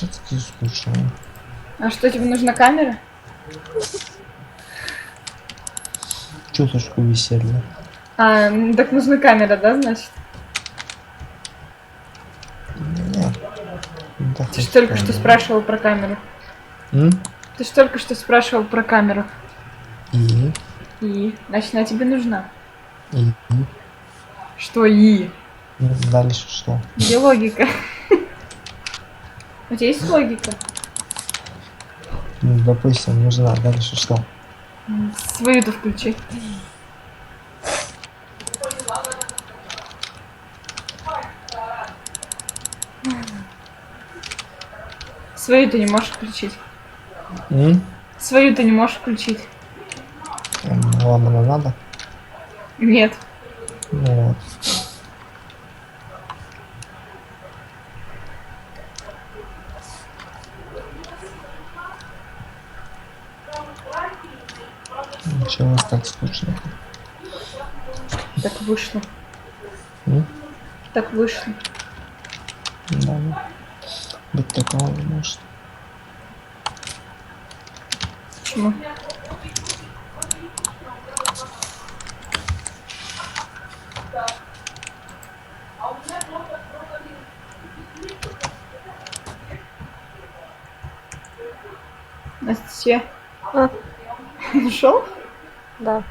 Что такие скучно? А что, тебе нужна камера? Чё ты такое веселье? А, так нужна камера, да, значит? Нет. Да Ты ж хоть только что камера. спрашивал про камеру. Ты ж только что спрашивал про камеру. И? И? Значит, она тебе нужна. И? Что и? Дальше что? Где логика? У тебя есть логика? Ну, допустим, нужна. Дальше что? Свою-то включи. Свою ты не можешь включить. Свою ты не можешь включить. Вам она надо? Нет. Ну вот. Чего у вас так скучно? Так вышло. М? Так вышло. Да, ну. Быть такого не может. Почему? Настя, А, ушел? да.